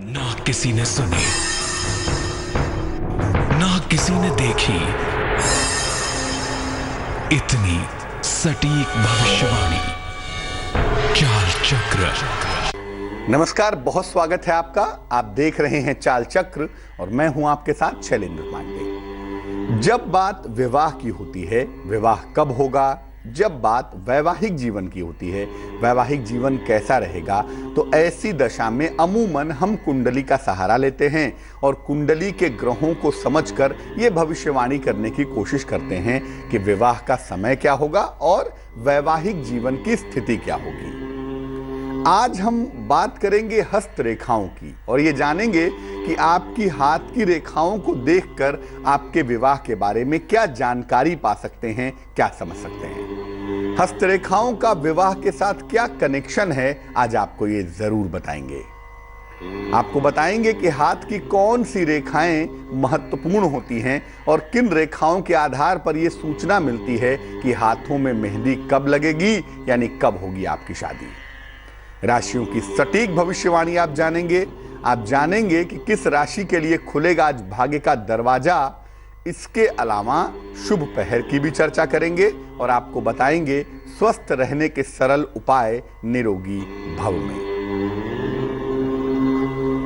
ना किसी ने सुनी, ना किसी ने देखी इतनी सटीक भविष्यवाणी। चाल चक्र। नमस्कार, बहुत स्वागत है आपका। आप देख रहे हैं चाल चक्र और मैं हूं आपके साथ शैलेंद्र पांडे। जब बात विवाह की होती है, विवाह कब होगा, जब बात वैवाहिक जीवन की होती है, वैवाहिक जीवन कैसा रहेगा, तो ऐसी दशा में अमूमन हम कुंडली का सहारा लेते हैं और कुंडली के ग्रहों को समझकर यह भविष्यवाणी करने की कोशिश करते हैं कि विवाह का समय क्या होगा और वैवाहिक जीवन की स्थिति क्या होगी। आज हम बात करेंगे हस्त रेखाओं की और ये जानेंगे कि आपकी हाथ की रेखाओं को देखकर आपके विवाह के बारे में क्या जानकारी पा सकते हैं, क्या समझ सकते हैं। हस्तरेखाओं का विवाह के साथ क्या कनेक्शन है, आज आपको ये जरूर बताएंगे। आपको बताएंगे कि हाथ की कौन सी रेखाएं महत्वपूर्ण होती हैं और किन रेखाओं के आधार पर यह सूचना मिलती है कि हाथों में मेहंदी कब लगेगी, यानी कब होगी आपकी शादी। राशियों की सटीक भविष्यवाणी आप जानेंगे। आप जानेंगे कि किस राशि के लिए खुलेगा आज भाग्य का दरवाजा। इसके अलावा शुभ पहर की भी चर्चा करेंगे और आपको बताएंगे स्वस्थ रहने के सरल उपाय निरोगी भव में।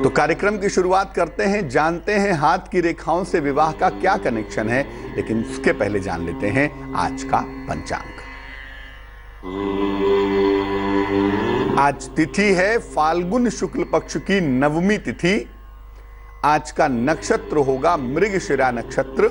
तो कार्यक्रम की शुरुआत करते हैं, जानते हैं हाथ की रेखाओं से विवाह का क्या कनेक्शन है, लेकिन उसके पहले जान लेते हैं आज का पंचांग। आज तिथि है फाल्गुन शुक्ल पक्ष की नवमी तिथि। आज का नक्षत्र होगा मृगशिरा नक्षत्र।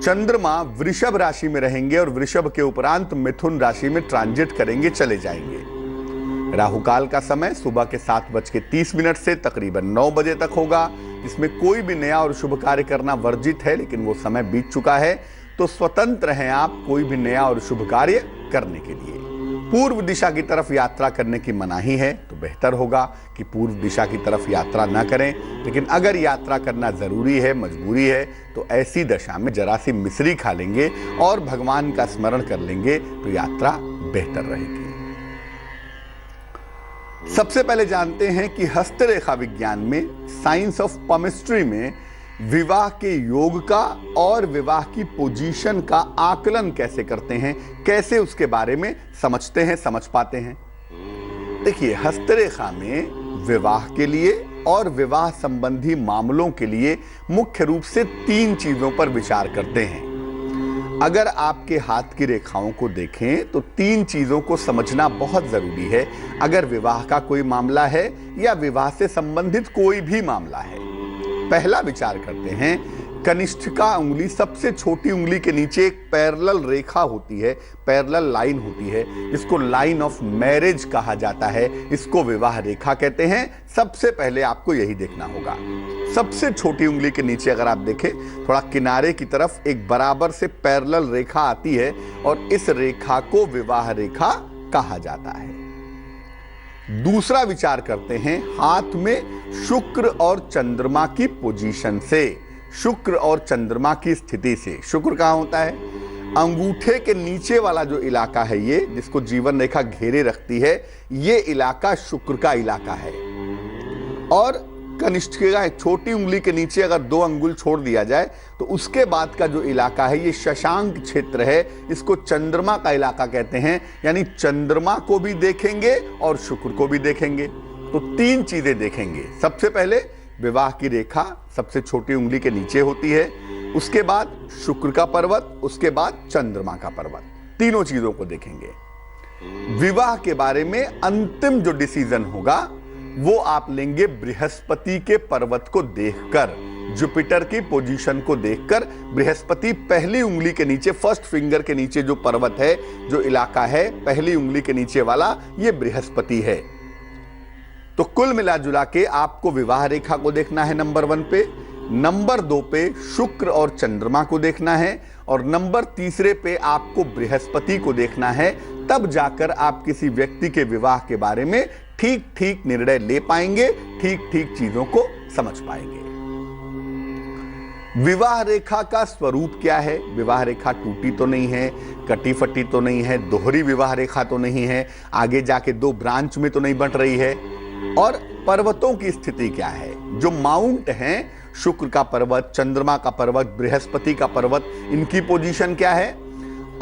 चंद्रमा वृषभ राशि में रहेंगे और वृषभ के उपरांत मिथुन राशि में ट्रांजिट करेंगे, चले जाएंगे। राहु काल का समय सुबह के 7:30 से तकरीबन 9 बजे तक होगा, जिसमें कोई भी नया और शुभ कार्य करना वर्जित है, लेकिन वो समय बीत चुका है, तो स्वतंत्र हैं आप कोई भी नया और शुभ कार्य करने के लिए। पूर्व दिशा की तरफ यात्रा करने की मनाही है, तो बेहतर होगा कि पूर्व दिशा की तरफ यात्रा ना करें। लेकिन अगर यात्रा करना जरूरी है, मजबूरी है, तो ऐसी दशा में जरा सी मिश्री खा लेंगे और भगवान का स्मरण कर लेंगे तो यात्रा बेहतर रहेगी। सबसे पहले जानते हैं कि हस्तरेखा विज्ञान में, साइंस ऑफ पमिस्ट्री में, विवाह के योग का और विवाह की पोजीशन का आकलन कैसे करते हैं, कैसे उसके बारे में समझते हैं, समझ पाते हैं। देखिए, हस्तरेखा में विवाह के लिए और विवाह संबंधी मामलों के लिए मुख्य रूप से 3 चीजों पर विचार करते हैं। अगर आपके हाथ की रेखाओं को देखें तो 3 चीजों को समझना बहुत जरूरी है। अगर विवाह का कोई मामला है या विवाह से संबंधित कोई भी मामला है। पहला विचार करते हैं, कनिष्ठिका उंगली, सबसे छोटी उंगली के नीचे एक पैरेलल रेखा होती है, पैरेलल लाइन होती है, जिसको लाइन ऑफ मैरिज कहा जाता है। इसको विवाह रेखा कहते हैं। सबसे पहले आपको यही देखना होगा। सबसे छोटी उंगली के नीचे अगर आप देखें, थोड़ा किनारे की तरफ एक बराबर से पैरेलल रेखा आती है और इस रेखा को विवाह रेखा कहा जाता है। दूसरा विचार करते हैं हाथ में शुक्र और चंद्रमा की पोजीशन से, शुक्र और चंद्रमा की स्थिति से। शुक्र कहां होता है? अंगूठे के नीचे वाला जो इलाका है, ये जिसको जीवन रेखा घेरे रखती है, ये इलाका शुक्र का इलाका है। और कनिष्ठिका, एक छोटी उंगली के नीचे अगर 2 अंगुल छोड़ दिया जाए तो उसके बाद का जो इलाका है, ये शशांक क्षेत्र है। इसको चंद्रमा का इलाका कहते हैं, यानी चंद्रमा को भी देखेंगे और शुक्र को भी देखेंगे। तो 3 चीजें देखेंगे। सबसे पहले विवाह की रेखा सबसे छोटी उंगली के नीचे होती है, उसके बाद शुक्र का पर्वत, उसके बाद चंद्रमा का पर्वत। तीनों चीजों को देखेंगे। विवाह के बारे में अंतिम जो डिसीजन होगा वो आप लेंगे बृहस्पति के पर्वत को देखकर, जुपिटर की पोजीशन को देखकर। बृहस्पति पहली उंगली के नीचे, फर्स्ट फिंगर के नीचे जो पर्वत है, जो इलाका है पहली उंगली के नीचे वाला, ये बृहस्पति है। तो कुल मिला जुला के आपको विवाह रेखा को देखना है नंबर 1 पे, नंबर 2 पे शुक्र और चंद्रमा को देखना है और नंबर 3 पे आपको बृहस्पति को देखना है। तब जाकर आप किसी व्यक्ति के विवाह के बारे में ठीक ठीक निर्णय ले पाएंगे, ठीक ठीक चीजों को समझ पाएंगे। विवाह रेखा का स्वरूप क्या है? विवाह रेखा टूटी तो नहीं है, कटी फटी तो नहीं है, दोहरी विवाह रेखा तो नहीं है, आगे जाके 2 ब्रांच में तो नहीं बंट रही है, और पर्वतों की स्थिति क्या है, जो माउंट हैं, शुक्र का पर्वत, चंद्रमा का पर्वत, बृहस्पति का पर्वत, इनकी पोजीशन क्या है,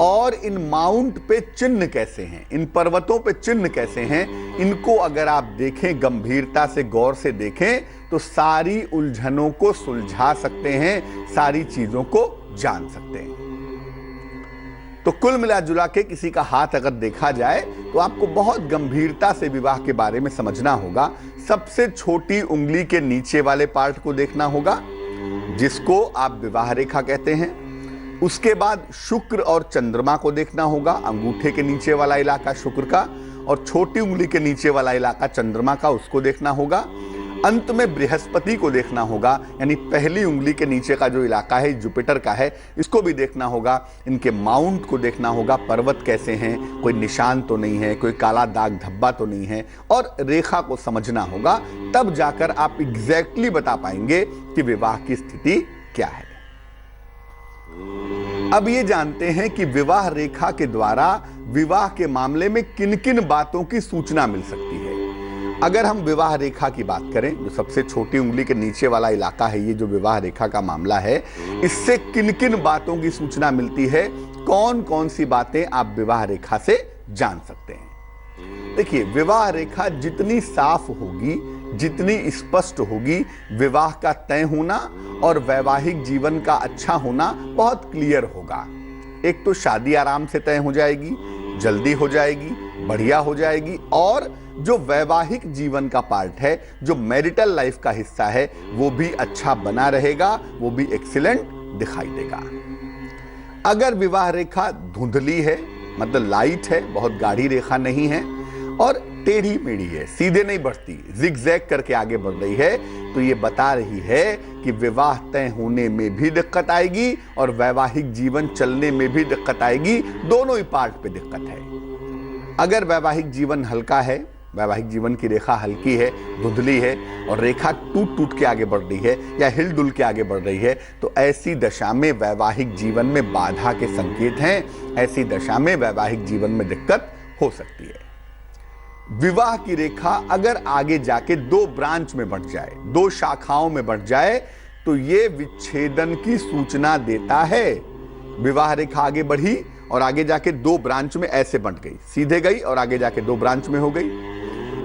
और इन माउंट पे चिन्ह कैसे हैं, इन पर्वतों पे चिन्ह कैसे हैं, इनको अगर आप देखें, गंभीरता से गौर से देखें, तो सारी उलझनों को सुलझा सकते हैं, सारी चीजों को जान सकते हैं। तो कुल मिला जुला के किसी का हाथ अगर देखा जाए तो आपको बहुत गंभीरता से विवाह के बारे में समझना होगा। सबसे छोटी उंगली के नीचे वाले पार्ट को देखना होगा, जिसको आप विवाह रेखा कहते हैं। उसके बाद शुक्र और चंद्रमा को देखना होगा, अंगूठे के नीचे वाला इलाका शुक्र का, और छोटी उंगली के नीचे वाला इलाका चंद्रमा का, उसको देखना होगा। अंत में बृहस्पति को देखना होगा, यानी पहली उंगली के नीचे का जो इलाका है जुपिटर का है, इसको भी देखना होगा। इनके माउंट को देखना होगा, पर्वत कैसे हैं, कोई निशान तो नहीं है, कोई काला दाग धब्बा तो नहीं है, और रेखा को समझना होगा। तब जाकर आप एग्जैक्टली बता पाएंगे कि विवाह की स्थिति क्या है। अब ये जानते हैं कि विवाह रेखा के द्वारा विवाह के मामले में किन किन बातों की सूचना मिल सकती है। अगर हम विवाह रेखा की बात करें, जो सबसे छोटी उंगली के नीचे वाला इलाका है, ये जो विवाह रेखा का मामला है, इससे किन किन बातों की सूचना मिलती है, कौन कौन सी बातें आप विवाह रेखा से जान सकते हैं। देखिए, विवाह रेखा जितनी साफ होगी, जितनी स्पष्ट होगी, विवाह का तय होना और वैवाहिक जीवन का अच्छा होना बहुत क्लियर होगा। एक तो शादी आराम से तय हो जाएगी, जल्दी हो जाएगी, बढ़िया हो जाएगी, और जो वैवाहिक जीवन का पार्ट है, जो मैरिटल लाइफ का हिस्सा है, वो भी अच्छा बना रहेगा, वो भी एक्सीलेंट दिखाई देगा। अगर विवाह रेखा धुंधली है, मतलब लाइट है, बहुत गाढ़ी रेखा नहीं है, और टेढ़ी मेढ़ी है, सीधे नहीं बढ़ती, जिगजैग करके आगे बढ़ रही है, तो ये बता रही है कि विवाह तय होने में भी दिक्कत आएगी और वैवाहिक जीवन चलने में भी दिक्कत आएगी। दोनों ही पार्ट पे दिक्कत है। अगर वैवाहिक जीवन हल्का है, वैवाहिक जीवन की रेखा हल्की है, धुंधली है, और रेखा टूट टूट के आगे बढ़ रही है या हिलडुल के आगे बढ़ रही है, तो ऐसी दशा में वैवाहिक जीवन में बाधा के संकेत हैं। ऐसी दशा में वैवाहिक जीवन में दिक्कत हो सकती है। विवाह की रेखा अगर आगे जाके दो ब्रांच में बढ़ जाए, दो शाखाओं में बढ़ जाए, तो ये विच्छेदन की सूचना देता है। विवाह रेखा आगे बढ़ी और आगे जाके दो ब्रांच में ऐसे बंट गई, सीधे गई और आगे जाके दो ब्रांच में हो गई।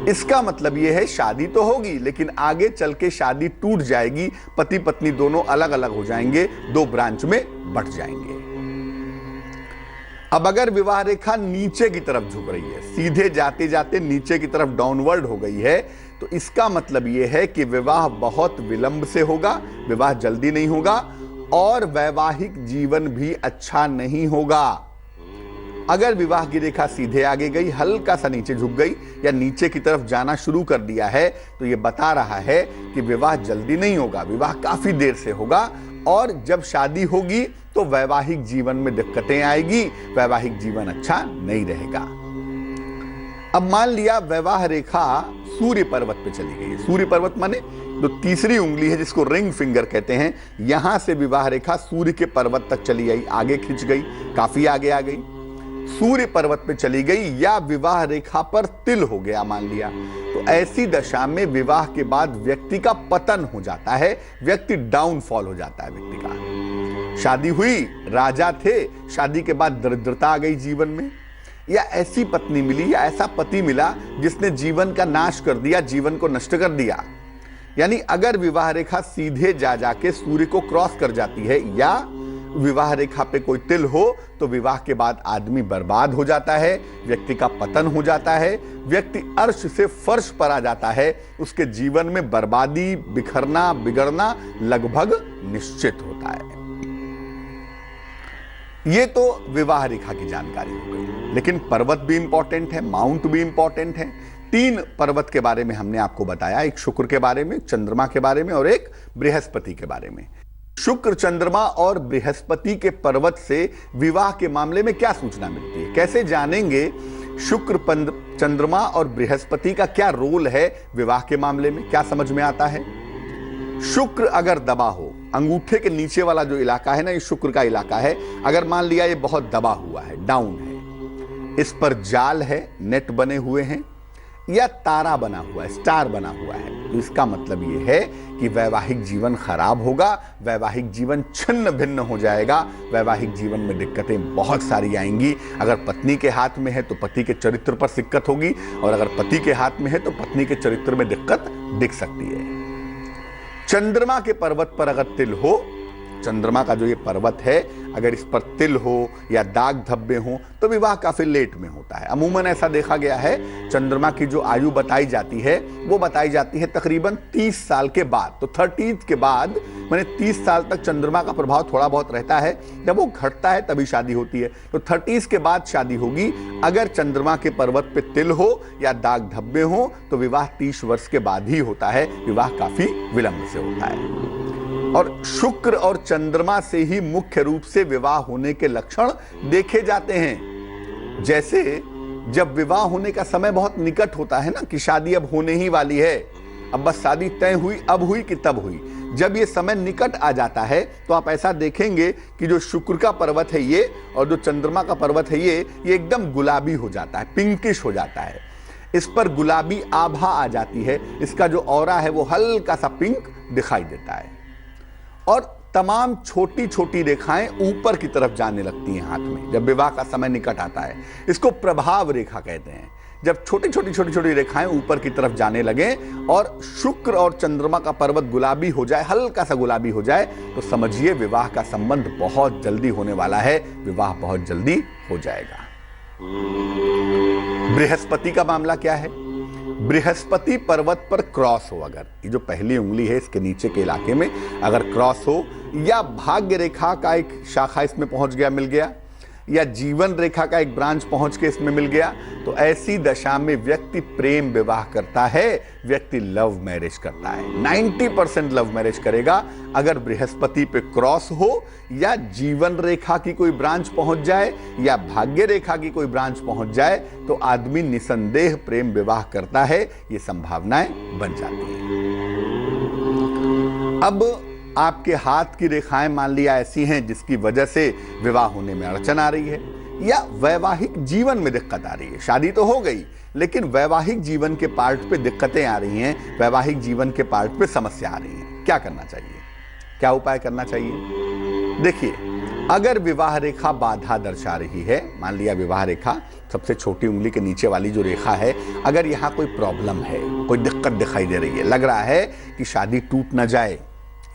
इसका मतलब यह है शादी तो होगी, लेकिन आगे चल के शादी टूट जाएगी, पति पत्नी दोनों अलग अलग हो जाएंगे, दो ब्रांच में बंट जाएंगे। अब अगर विवाह रेखा नीचे की तरफ झुक रही है, सीधे जाते जाते नीचे की तरफ डाउनवर्ड हो गई है, तो इसका मतलब यह है कि विवाह बहुत विलंब से होगा, विवाह जल्दी नहीं होगा, और वैवाहिक जीवन भी अच्छा नहीं होगा। अगर विवाह की रेखा सीधे आगे गई, हल्का सा नीचे झुक गई या नीचे की तरफ जाना शुरू कर दिया है, तो यह बता रहा है कि विवाह जल्दी नहीं होगा, विवाह काफी देर से होगा, और जब शादी होगी तो वैवाहिक जीवन में दिक्कतें आएगी, वैवाहिक जीवन अच्छा नहीं रहेगा। अब मान लिया वैवाह रेखा सूर्य पर्वत पे चली गई। सूर्य पर्वत माने जो तीसरी उंगली है, जिसको रिंग फिंगर कहते हैं, यहां से विवाह रेखा सूर्य के पर्वत तक चली आई, आगे खिंच गई, काफी आगे आ गई, सूर्य पर्वत पे चली गई, या विवाह रेखा पर तिल हो गया मान लिया, तो ऐसी दशा में विवाह के बाद व्यक्ति का पतन हो जाता है, व्यक्ति डाउनफॉल हो जाता है व्यक्ति का। शादी हुई, राजा थे, शादी के बाद दरिद्रता आ गई जीवन में, या ऐसी पत्नी मिली या ऐसा पति मिला जिसने जीवन का नाश कर दिया, जीवन को नष्ट कर दिया। यानी अगर विवाह रेखा सीधे जा जाके सूर्य को क्रॉस कर जाती है, या विवाह रेखा पे कोई तिल हो, तो विवाह के बाद आदमी बर्बाद हो जाता है, व्यक्ति का पतन हो जाता है, व्यक्ति अर्श से फर्श पर आ जाता है, उसके जीवन में बर्बादी, बिखरना, बिगड़ना लगभग निश्चित होता है। ये तो विवाह रेखा की जानकारी हो गई, लेकिन पर्वत भी इंपॉर्टेंट है, माउंट भी इंपॉर्टेंट है। 3 पर्वत के बारे में हमने आपको बताया, एक शुक्र के बारे में, चंद्रमा के बारे में, और एक बृहस्पति के बारे में। शुक्र, चंद्रमा और बृहस्पति के पर्वत से विवाह के मामले में क्या सूचना मिलती है, कैसे जानेंगे शुक्र, चंद्रमा और बृहस्पति का क्या रोल है विवाह के मामले में, क्या समझ में आता है। शुक्र अगर दबा हो, अंगूठे के नीचे वाला जो इलाका है ना, ये शुक्र का इलाका है, अगर मान लिया ये बहुत दबा हुआ है, डाउन है, इस पर जाल है, नेट बने हुए हैं, या तारा बना हुआ है, स्टार बना हुआ है, तो इसका मतलब ये है कि वैवाहिक जीवन खराब होगा, वैवाहिक जीवन छिन्न भिन्न हो जाएगा, वैवाहिक जीवन में दिक्कतें बहुत सारी आएंगी। अगर पत्नी के हाथ में है तो पति के चरित्र पर दिक्कत होगी, और अगर पति के हाथ में है तो पत्नी के चरित्र में दिक्कत दिख सकती है। चंद्रमा के पर्वत पर अगर तिल हो, चंद्रमा का जो ये पर्वत है, अगर इस पर तिल हो या दाग धब्बे हो तो विवाह काफी लेट में होता है। अमूमन ऐसा देखा गया है, चंद्रमा की जो आयु बताई जाती है वो बताई जाती है तकरीबन 30 साल के बाद। तो 30 के बाद माने 30 साल तक चंद्रमा का प्रभाव थोड़ा बहुत रहता है, जब वो घटता है तभी शादी होती है। तो 30 के बाद शादी होगी। अगर चंद्रमा के पर्वत पे तिल हो या दाग धब्बे हो तो विवाह 30 वर्ष के बाद ही होता है, विवाह काफी विलंब से होता है। और शुक्र और चंद्रमा से ही मुख्य रूप से विवाह होने के लक्षण देखे जाते हैं। जैसे जब विवाह होने का समय बहुत निकट होता है ना, कि शादी अब होने ही वाली है, अब बस शादी तय हुई, अब हुई कि तब हुई, जब ये समय निकट आ जाता है तो आप ऐसा देखेंगे कि जो शुक्र का पर्वत है ये और जो चंद्रमा का पर्वत है ये एकदम गुलाबी हो जाता है, पिंकिश हो जाता है, इस पर गुलाबी आभा आ जाती है, इसका जो ऑरा है वो हल्का सा पिंक दिखाई देता है, और तमाम छोटी छोटी रेखाएं ऊपर की तरफ जाने लगती हैं हाथ में जब विवाह का समय निकट आता है। इसको प्रभाव रेखा कहते हैं। जब छोटी छोटी रेखाएं ऊपर की तरफ जाने लगे और शुक्र और चंद्रमा का पर्वत गुलाबी हो जाए, हल्का सा गुलाबी हो जाए, तो समझिए विवाह का संबंध बहुत जल्दी होने वाला है, विवाह बहुत जल्दी हो जाएगा। बृहस्पति का मामला क्या है? बृहस्पति पर्वत पर क्रॉस हो, अगर ये जो पहली उंगली है इसके नीचे के इलाके में अगर क्रॉस हो, या भाग्य रेखा का एक शाखा इसमें पहुंच गया, मिल गया, या जीवन रेखा का एक ब्रांच पहुंच के इसमें मिल गया, तो ऐसी दशा में व्यक्ति प्रेम विवाह करता है, व्यक्ति लव मैरिज करता है। 90% लव मैरिज करेगा अगर बृहस्पति पे क्रॉस हो, या जीवन रेखा की कोई ब्रांच पहुंच जाए, या भाग्य रेखा की कोई ब्रांच पहुंच जाए, तो आदमी निसंदेह प्रेम विवाह करता है, ये संभावनाएं बन जाती हैं। अब आपके हाथ की रेखाएं मान लिया ऐसी हैं जिसकी वजह से विवाह होने में अड़चन आ रही है, या वैवाहिक जीवन में दिक्कत आ रही है। शादी तो हो गई लेकिन वैवाहिक जीवन के पार्ट पे दिक्कतें आ रही हैं, वैवाहिक जीवन के पार्ट पे समस्या आ रही है। क्या करना चाहिए, क्या उपाय करना चाहिए? देखिए, अगर विवाह रेखा बाधा दर्शा रही है, मान लिया विवाह रेखा सबसे छोटी उंगली के नीचे वाली जो रेखा है, अगर यहाँ कोई प्रॉब्लम है, कोई दिक्कत दिखाई दे रही है, लग रहा है कि शादी टूट ना जाए,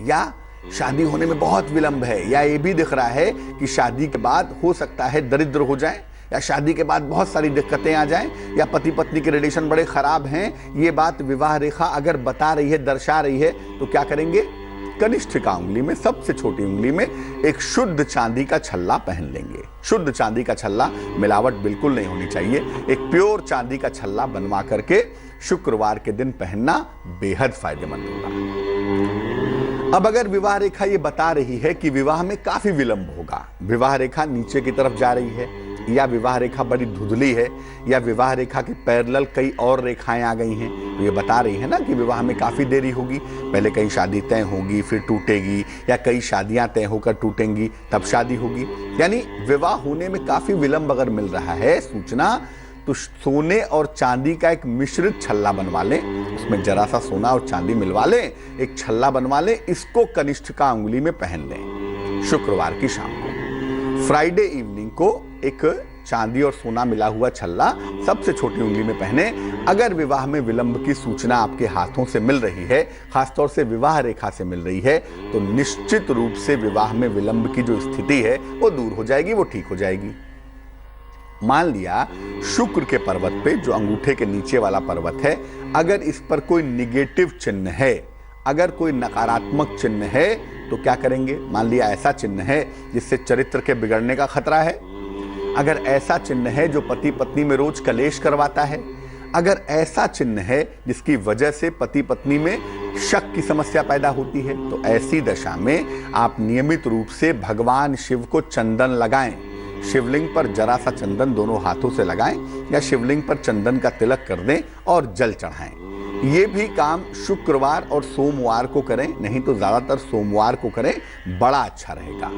या शादी होने में बहुत विलंब है, या ये भी दिख रहा है कि शादी के बाद हो सकता है दरिद्र हो जाए, या शादी के बाद बहुत सारी दिक्कतें आ जाएं, या पति पत्नी के रिलेशन बड़े खराब हैं, ये बात विवाह रेखा अगर बता रही है, दर्शा रही है, तो क्या करेंगे? कनिष्ठिका उंगली में, सबसे छोटी उंगली में एक शुद्ध चांदी का छल्ला पहन लेंगे। शुद्ध चांदी का छल्ला, मिलावट बिल्कुल नहीं होनी चाहिए, एक प्योर चांदी का छल्ला बनवा करके शुक्रवार के दिन पहनना बेहद फायदेमंद होगा। अब अगर विवाह रेखा ये बता रही है कि विवाह में काफी विलंब होगा, विवाह रेखा नीचे की तरफ जा रही है, या विवाह रेखा बड़ी धुंधली है, या विवाह रेखा के पैरेलल कई और रेखाएं आ गई हैं, तो ये बता रही है ना कि विवाह में काफी देरी होगी, पहले कई शादी तय होगी फिर टूटेगी, या कई शादियां तय होकर टूटेंगी तब शादी होगी, यानी विवाह होने में काफी विलंब अगर मिल रहा है सूचना, तो सोने और चांदी का एक मिश्रित छल्ला बनवा लें, उसमें जरा सा सोना और चांदी मिलवा लें, एक छल्ला बनवा लें, इसको कनिष्ठिका उंगली में पहन लें शुक्रवार की शाम को। फ्राइडे इवनिंग को एक चांदी और सोना मिला हुआ छल्ला सबसे छोटी उंगली में पहने। अगर विवाह में विलंब की सूचना आपके हाथों से मिल रही है, खासतौर से विवाह रेखा से मिल रही है, तो निश्चित रूप से विवाह में विलंब की जो स्थिति है वो दूर हो जाएगी, वो ठीक हो जाएगी। मान लिया शुक्र के पर्वत पे, जो अंगूठे के नीचे वाला पर्वत है, अगर इस पर कोई निगेटिव चिन्ह है, अगर कोई नकारात्मक चिन्ह है, तो क्या करेंगे? मान लिया ऐसा चिन्ह है जिससे चरित्र के बिगड़ने का खतरा है, अगर ऐसा चिन्ह है जो पति पत्नी में रोज कलेश करवाता है, अगर ऐसा चिन्ह है जिसकी वजह से पति पत्नी में शक की समस्या पैदा होती है, तो ऐसी दशा में आप नियमित रूप से भगवान शिव को चंदन लगाएं। शिवलिंग पर जरा सा चंदन दोनों हाथों से लगाएं, या शिवलिंग पर चंदन का तिलक कर दें और जल चढ़ाएं। ये भी काम शुक्रवार और सोमवार को करें, नहीं तो ज्यादातर सोमवार को करें, बड़ा अच्छा रहेगा।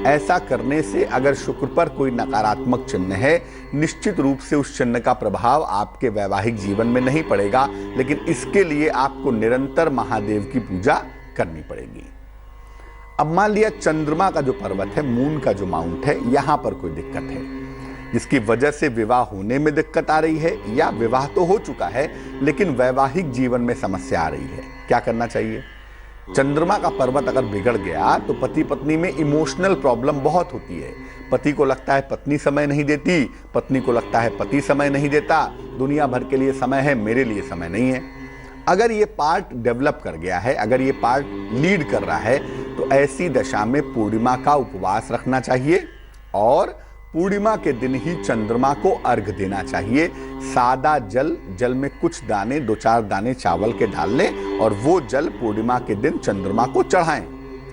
ऐसा करने से अगर शुक्र पर कोई नकारात्मक चिन्ह है, निश्चित रूप से उस चिन्ह का प्रभाव आपके वैवाहिक जीवन में नहीं पड़ेगा, लेकिन इसके लिए आपको निरंतर महादेव की पूजा करनी पड़ेगी। अब मान लिया चंद्रमा का जो पर्वत है, मून का जो माउंट है, यहां पर कोई दिक्कत है जिसकी वजह से विवाह होने में दिक्कत आ रही है, या विवाह तो हो चुका है लेकिन वैवाहिक जीवन में समस्या आ रही है, क्या करना चाहिए? चंद्रमा का पर्वत अगर बिगड़ गया तो पति पत्नी में इमोशनल प्रॉब्लम बहुत होती है। पति को लगता है पत्नी समय नहीं देती, पत्नी को लगता है पति समय नहीं देता, दुनिया भर के लिए समय है, मेरे लिए समय नहीं है। अगर ये पार्ट डेवलप कर गया है, अगर ये पार्ट लीड कर रहा है, तो ऐसी दशा में पूर्णिमा का उपवास रखना चाहिए और पूर्णिमा के दिन ही चंद्रमा को अर्घ देना चाहिए। सादा जल में कुछ दाने, 2-4 दाने चावल के डाल लें और वो जल पूर्णिमा के दिन चंद्रमा को चढ़ाएं।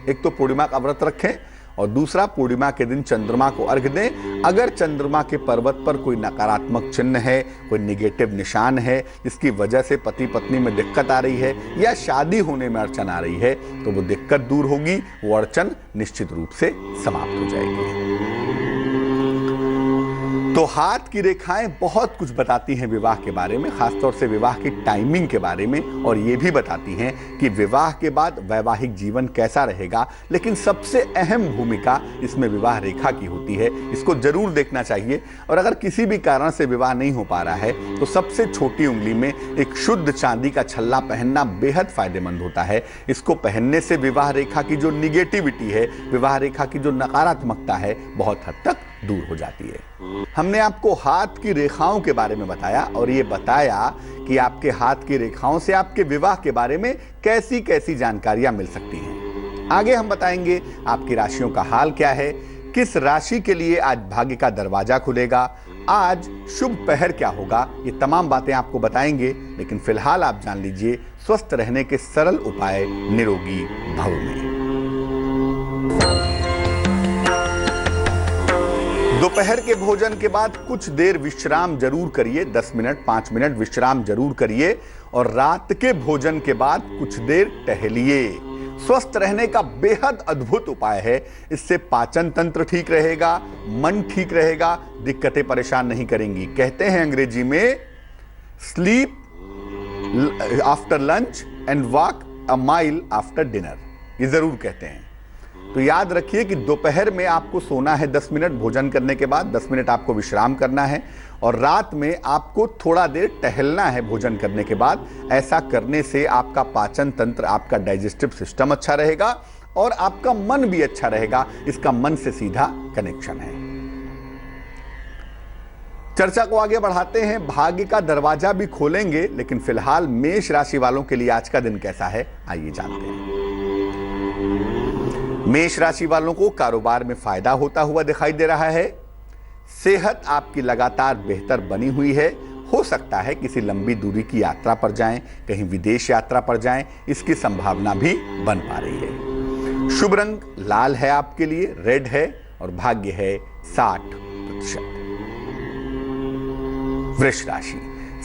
एक तो पूर्णिमा का व्रत रखें और दूसरा पूर्णिमा के दिन चंद्रमा को अर्घ दें। अगर चंद्रमा के पर्वत पर कोई नकारात्मक चिन्ह है, कोई निगेटिव निशान है जिसकी वजह से पति पत्नी में दिक्कत आ रही है या शादी होने में अड़चन आ रही है, तो वो दिक्कत दूर होगी, वो अड़चन निश्चित रूप से समाप्त हो जाएगी। तो हाथ की रेखाएं बहुत कुछ बताती हैं विवाह के बारे में, खासतौर से विवाह की टाइमिंग के बारे में, और ये भी बताती हैं कि विवाह के बाद वैवाहिक जीवन कैसा रहेगा। लेकिन सबसे अहम भूमिका इसमें विवाह रेखा की होती है, इसको जरूर देखना चाहिए। और अगर किसी भी कारण से विवाह नहीं हो पा रहा है तो सबसे छोटी उंगली में एक शुद्ध चांदी का छल्ला पहनना बेहद फायदेमंद होता है। इसको पहनने से विवाह रेखा की जो निगेटिविटी है, विवाह रेखा की जो नकारात्मकता है, बहुत हद तक दूर हो जाती है। हमने आपको हाथ की रेखाओं के बारे में बताया और ये बताया कि आपके हाथ की रेखाओं से आपके विवाह के बारे में कैसी कैसी जानकारियां मिल सकती हैं। आगे हम बताएंगे आपकी राशियों का हाल क्या है, किस राशि के लिए आज भाग्य का दरवाजा खुलेगा, आज शुभ पहर क्या होगा, ये तमाम बातें आपको बताएंगे। लेकिन फिलहाल आप जान लीजिए स्वस्थ रहने के सरल उपाय निरोगी भव में। दोपहर के भोजन के बाद कुछ देर विश्राम जरूर करिए, 10 मिनट 5 मिनट विश्राम जरूर करिए, और रात के भोजन के बाद कुछ देर टहलिए। स्वस्थ रहने का बेहद अद्भुत उपाय है। इससे पाचन तंत्र ठीक रहेगा, मन ठीक रहेगा, दिक्कतें परेशान नहीं करेंगी। कहते हैं अंग्रेजी में sleep after lunch and walk a mile after dinner, ये जरूर कहते हैं। तो याद रखिए कि दोपहर में आपको सोना है 10 मिनट भोजन करने के बाद, 10 मिनट आपको विश्राम करना है, और रात में आपको थोड़ा देर टहलना है भोजन करने के बाद। ऐसा करने से आपका पाचन तंत्र, आपका डाइजेस्टिव सिस्टम अच्छा रहेगा और आपका मन भी अच्छा रहेगा। इसका मन से सीधा कनेक्शन है। चर्चा को आगे बढ़ाते हैं, भाग्य का दरवाजा भी खोलेंगे, लेकिन फिलहाल मेष राशि वालों के लिए आज का दिन कैसा है, आइए जानते हैं। मेष राशि वालों को कारोबार में फायदा होता हुआ दिखाई दे रहा है। सेहत आपकी लगातार बेहतर बनी हुई है। हो सकता है किसी लंबी दूरी की यात्रा पर जाएं, कहीं विदेश यात्रा पर जाएं, इसकी संभावना भी बन पा रही है। शुभ रंग लाल है आपके लिए, रेड है, और भाग्य है 60%। वृष राशि,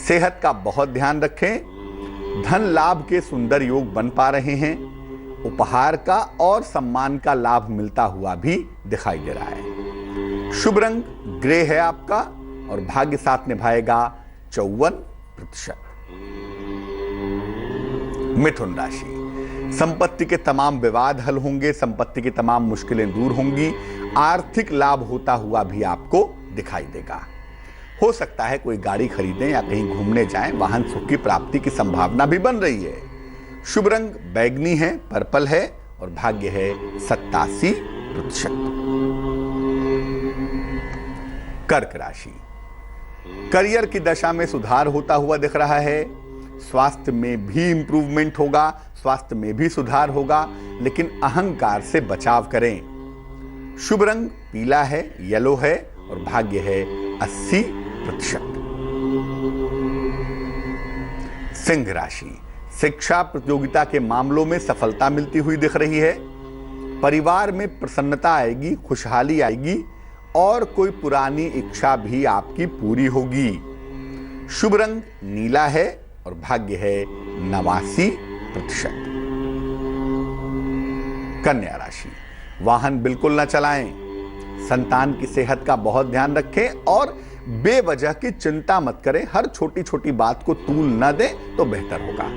सेहत का बहुत ध्यान रखें। धन लाभ के सुंदर योग बन पा रहे हैं। उपहार का और सम्मान का लाभ मिलता हुआ भी दिखाई दे रहा है। शुभ रंग ग्रे है आपका, और भाग्य साथ निभाएगा 54%। मिथुन राशि, संपत्ति के तमाम विवाद हल होंगे, संपत्ति की तमाम मुश्किलें दूर होंगी, आर्थिक लाभ होता हुआ भी आपको दिखाई देगा। हो सकता है कोई गाड़ी खरीदें या कहीं घूमने जाएं, वाहन सुख की प्राप्ति की संभावना भी बन रही है। शुभ रंग बैगनी है, पर्पल है, और भाग्य है 87%। कर्क राशि, करियर की दशा में सुधार होता हुआ दिख रहा है। स्वास्थ्य में भी इंप्रूवमेंट होगा, स्वास्थ्य में भी सुधार होगा, लेकिन अहंकार से बचाव करें। शुभ रंग पीला है, येलो है, और भाग्य है 80%। सिंह राशि, शिक्षा प्रतियोगिता के मामलों में सफलता मिलती हुई दिख रही है। परिवार में प्रसन्नता आएगी, खुशहाली आएगी, और कोई पुरानी इच्छा भी आपकी पूरी होगी। शुभ रंग नीला है, और भाग्य है 89%। कन्या राशि, वाहन बिल्कुल ना चलाएं, संतान की सेहत का बहुत ध्यान रखें और बेवजह की चिंता मत करें। हर छोटी छोटी बात को तूल न दें तो बेहतर होगा।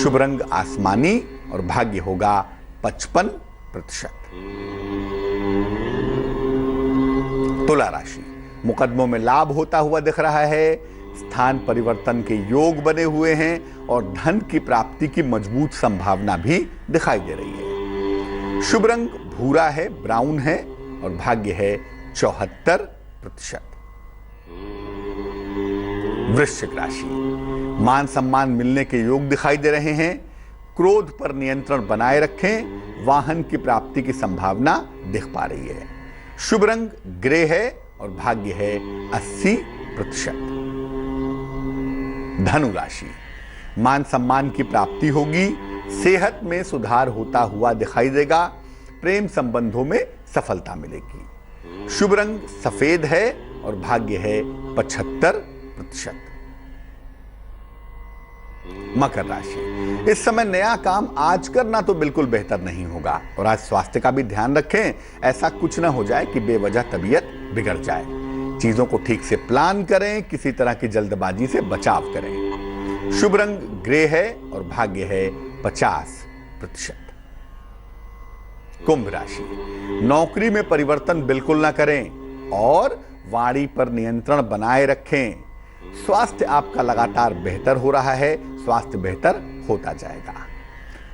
शुभ रंग आसमानी और भाग्य होगा 55%। तुला राशि, मुकदमों में लाभ होता हुआ दिख रहा है, स्थान परिवर्तन के योग बने हुए हैं और धन की प्राप्ति की मजबूत संभावना भी दिखाई दे रही है। शुभ रंग भूरा है, ब्राउन है और भाग्य है 74%। वृश्चिक राशि, मान सम्मान मिलने के योग दिखाई दे रहे हैं, क्रोध पर नियंत्रण बनाए रखें, वाहन की प्राप्ति की संभावना दिख पा रही है। शुभ रंग ग्रे है और भाग्य है 80%। धनु राशि, मान सम्मान की प्राप्ति होगी, सेहत में सुधार होता हुआ दिखाई देगा, प्रेम संबंधों में सफलता मिलेगी। शुभ रंग सफेद है और भाग्य है 75%। मकर राशि, इस समय नया काम आज करना तो बिल्कुल बेहतर नहीं होगा और आज स्वास्थ्य का भी ध्यान रखें, ऐसा कुछ ना हो जाए कि बेवजह तबीयत बिगड़ जाए। चीजों को ठीक से प्लान करें, किसी तरह की जल्दबाजी से बचाव करें। शुभ रंग ग्रे है और भाग्य है 50%। कुंभ राशि, नौकरी में परिवर्तन बिल्कुल ना करें और वाणी पर नियंत्रण बनाए रखें। स्वास्थ्य आपका लगातार बेहतर हो रहा है, स्वास्थ्य बेहतर होता जाएगा।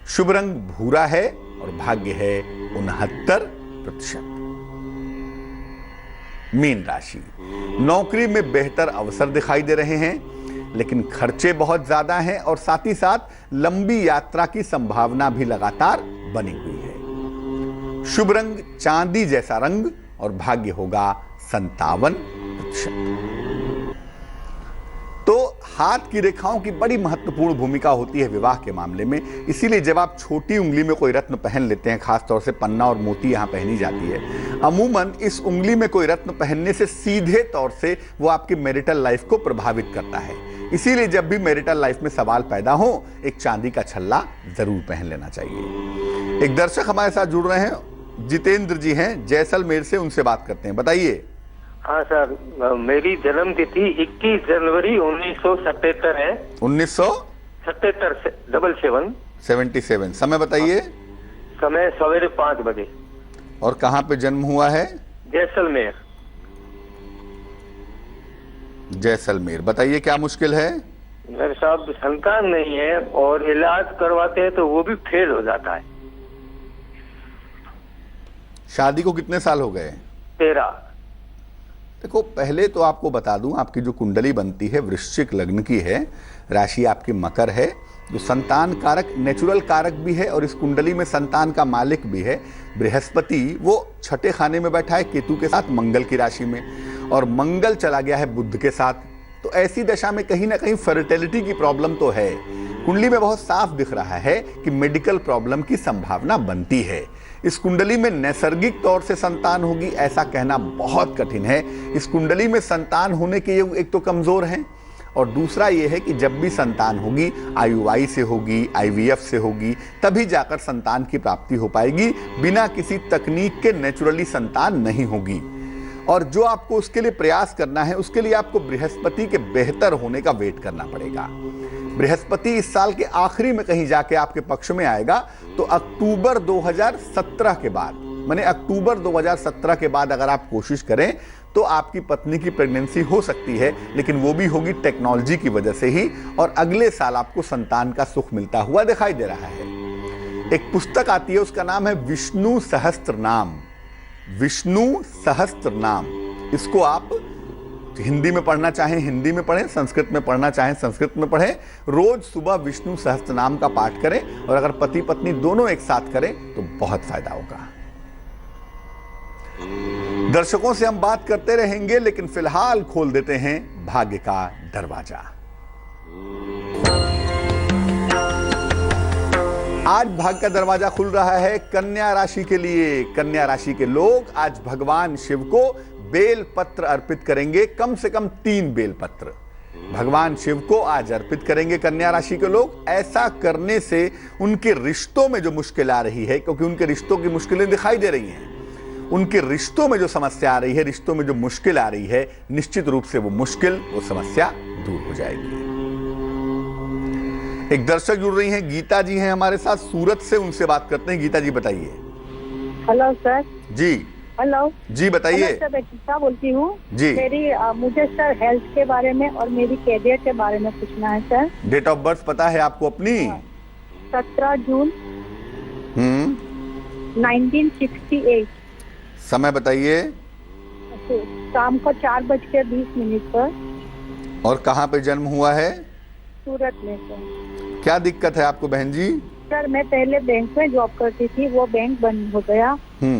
शुभ रंग भूरा है और भाग्य है 69%। मीन राशि, नौकरी में बेहतर अवसर दिखाई दे रहे हैं, लेकिन खर्चे बहुत ज्यादा हैं और साथ ही साथ लंबी यात्रा की संभावना भी लगातार बनी हुई है। शुभ रंग चांदी जैसा रंग और भाग्य होगा 57%। तो हाथ की रेखाओं की बड़ी महत्वपूर्ण भूमिका होती है विवाह के मामले में, इसीलिए जब आप छोटी उंगली में कोई रत्न पहन लेते हैं, खासतौर से पन्ना और मोती यहां पहनी जाती है, अमूमन इस उंगली में कोई रत्न पहनने से सीधे तौर से वो आपकी मैरिटल लाइफ को प्रभावित करता है। इसीलिए जब भी मैरिटल लाइफ में सवाल पैदा हो, एक चांदी का छल्ला जरूर पहन लेना चाहिए। एक दर्शक हमारे साथ जुड़ रहे हैं, जितेंद्र जी हैं जैसलमेर से, उनसे बात करते हैं। बताइए। हाँ सर, मेरी जन्म तिथि 21 जनवरी 1977 है। 1977 77। समय बताइए। समय सवेरे 5 बजे। और कहाँ पे जन्म हुआ है? जैसलमेर। जैसलमेर। बताइए क्या मुश्किल है? मेरे साहब संतान नहीं है और इलाज करवाते हैं तो वो भी फेल हो जाता है। शादी को कितने साल हो गए? 13। देखो, पहले तो आपको बता दूं, आपकी जो कुंडली बनती है वृश्चिक लग्न की है, राशि आपकी मकर है, जो संतान कारक नेचुरल कारक भी है और इस कुंडली में संतान का मालिक भी है। बृहस्पति वो छठे खाने में बैठा है केतु के साथ, मंगल की राशि में, और मंगल चला गया है बुध के साथ। तो ऐसी दशा में कहीं ना कहीं फर्टिलिटी की प्रॉब्लम तो है। कुंडली में बहुत साफ दिख रहा है कि मेडिकल प्रॉब्लम की संभावना बनती है। इस कुंडली में नैसर्गिक तौर से संतान होगी ऐसा कहना बहुत कठिन है। इस कुंडली में संतान होने के योग एक तो कमजोर हैं और दूसरा यह है कि जब भी संतान होगी IUI से होगी, IVF से होगी, तभी जाकर संतान की प्राप्ति हो पाएगी। बिना किसी तकनीक के नेचुरली संतान नहीं होगी। और जो आपको उसके लिए प्रयास करना है, उसके लिए आपको बृहस्पति के बेहतर होने का वेट करना पड़ेगा। बृहस्पति इस साल के आखिरी में कहीं जाके आपके पक्ष में आएगा, तो अक्टूबर 2017 के बाद, माने अक्टूबर 2017 के बाद अगर आप कोशिश करें तो आपकी पत्नी की प्रेगनेंसी हो सकती है, लेकिन वो भी होगी टेक्नोलॉजी की वजह से ही, और अगले साल आपको संतान का सुख मिलता हुआ दिखाई दे रहा है। एक पुस्तक आती है, उसका नाम है विष्णु सहस्त्रनाम। विष्णु सहस्त्रनाम, इसको आप हिंदी में पढ़ना चाहें हिंदी में पढ़ें, संस्कृत में पढ़ना चाहें संस्कृत में पढ़ें। रोज सुबह विष्णु सहस्त्रनाम का पाठ करें और अगर पति पत्नी दोनों एक साथ करें तो बहुत फायदा होगा। दर्शकों से हम बात करते रहेंगे, लेकिन फिलहाल खोल देते हैं भाग्य का दरवाजा। आज भाग्य का दरवाजा खुल रहा है कन्या राशि के लिए। कन्या राशि के लोग आज भगवान शिव को बेल पत्र अर्पित करेंगे, कम से कम 3 बेल पत्र। भगवान शिव को आज अर्पित करेंगे कन्या राशि के लोग। ऐसा करने से उनके रिश्तों में जो मुश्किल आ रही है, क्योंकि उनके रिश्तों की मुश्किलें दिखाई दे रही हैं, उनके रिश्तों में जो समस्या आ रही है, रिश्तों में जो मुश्किल आ रही है, निश्चित रूप से वो समस्या दूर हो जाएगी। एक दर्शक जुड़ रही हैं, गीता जी हैं हमारे साथ सूरत से, उनसे बात करते हैं। गीता जी बताइए। Hello sir. जी हेलो जी बताइए। सर मैं गीता बोलती हूँ जी। मुझे सर हेल्थ के बारे में और मेरी कैरियर के बारे में पूछना है सर। डेट ऑफ बर्थ पता है आपको अपनी? 17 जून 1968। समय बताइए। शाम को 4:20 पर। और कहाँ पे जन्म हुआ है? सूरत में सर। क्या दिक्कत है आपको बहन जी? सर मैं पहले बैंक में जॉब करती थी, वो बैंक बंद हो गया।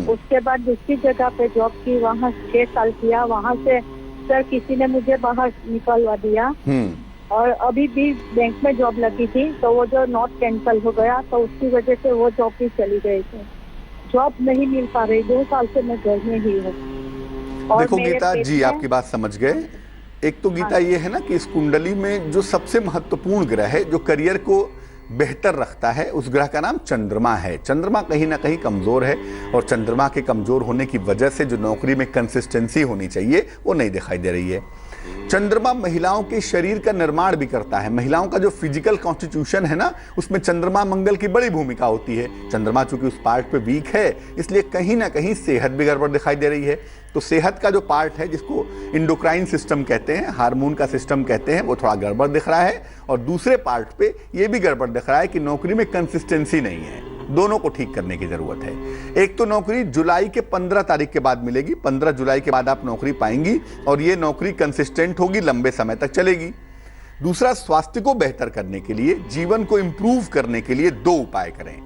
उसके बाद दूसरी जगह पे जॉब की, वहाँ 6 साल किया। वहाँ से सर किसी ने मुझे बाहर निकलवा दिया और अभी भी बैंक में जॉब लगी थी, तो वो जो नोट कैंसिल हो गया, तो उसकी वजह से वो जॉब भी चली गई थी। जॉब नहीं मिल पा रही, 2 साल से मैं घर में ही हूँ। देखो गीता जी, आपकी बात समझ गए। एक तो गीता ये है ना कि इस कुंडली में जो सबसे महत्वपूर्ण ग्रह है, जो करियर को बेहतर रखता है, उस ग्रह का नाम चंद्रमा है। चंद्रमा कहीं ना कहीं कमजोर है और चंद्रमा के कमजोर होने की वजह से जो नौकरी में कंसिस्टेंसी होनी चाहिए वो नहीं दिखाई दे रही है। चंद्रमा महिलाओं के शरीर का निर्माण भी करता है। महिलाओं का जो फिजिकल कॉन्स्टिट्यूशन है ना, उसमें चंद्रमा मंगल की बड़ी भूमिका होती है। चंद्रमा चूंकि उस पार्ट पे वीक है, इसलिए कहीं ना कहीं सेहत भी गड़बड़ दिखाई दे रही है। तो सेहत का जो पार्ट है, जिसको इंडोक्राइन सिस्टम कहते हैं, हार्मोन का सिस्टम कहते हैं, वो थोड़ा गड़बड़ दिख रहा है। और दूसरे पार्ट पे ये भी गड़बड़ दिख रहा है कि नौकरी में कंसिस्टेंसी नहीं है। दोनों को ठीक करने की जरूरत है। एक तो नौकरी जुलाई के 15 तारीख के बाद मिलेगी। 15 जुलाई के बाद आप नौकरी पाएंगी और ये नौकरी कंसिस्टेंट होगी, लंबे समय तक चलेगी। दूसरा, स्वास्थ्य को बेहतर करने के लिए, जीवन को इंप्रूव करने के लिए 2 उपाय करें।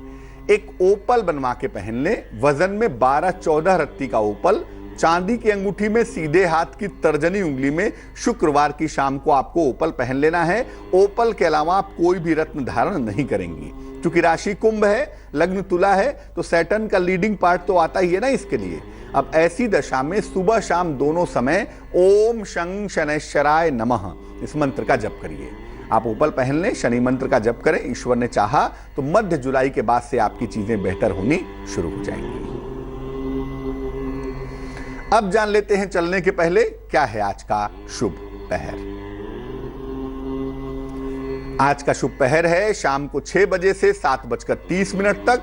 एक ओपल बनवा के पहन लें, वजन में 12-14 रत्ती का ओपल, चांदी की अंगूठी में सीधे हाथ की तर्जनी उंगली में शुक्रवार की शाम को आपको ओपल पहन लेना है। ओपल के अलावा आप कोई भी रत्न धारण नहीं करेंगी। क्योंकि राशि कुंभ है, लग्न तुला है, तो सैटर्न का लीडिंग पार्ट तो आता ही है ना इसके लिए। अब ऐसी दशा में सुबह शाम दोनों समय ओम शं शनैश्चराय नमः इस मंत्र का जप करिए। आप ओपल पहन लें, शनि मंत्र का जप करें। ईश्वर ने चाहा तो मध्य जुलाई के बाद से आपकी चीजें बेहतर होनी शुरू हो जाएंगी। अब जान लेते हैं चलने के पहले क्या है आज का शुभ पहर। आज का शुभ पहर है शाम को 6 बजे से 7:30 तक।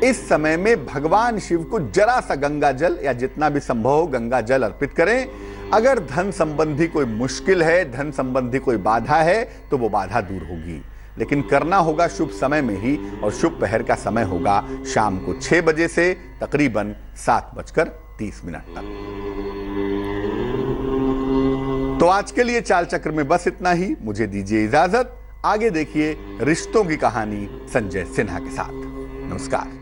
इस समय में भगवान शिव को जरा सा गंगा जल या जितना भी संभव हो गंगा जल अर्पित करें। अगर धन संबंधी कोई मुश्किल है, धन संबंधी कोई बाधा है, तो वो बाधा दूर होगी, लेकिन करना होगा शुभ समय में ही। और शुभ पहर का समय होगा शाम को 6 बजे से तकरीबन 7:30 तक। तो आज के लिए चाल चक्र में बस इतना ही। मुझे दीजिए इजाजत। आगे देखिए रिश्तों की कहानी संजय सिन्हा के साथ। नमस्कार।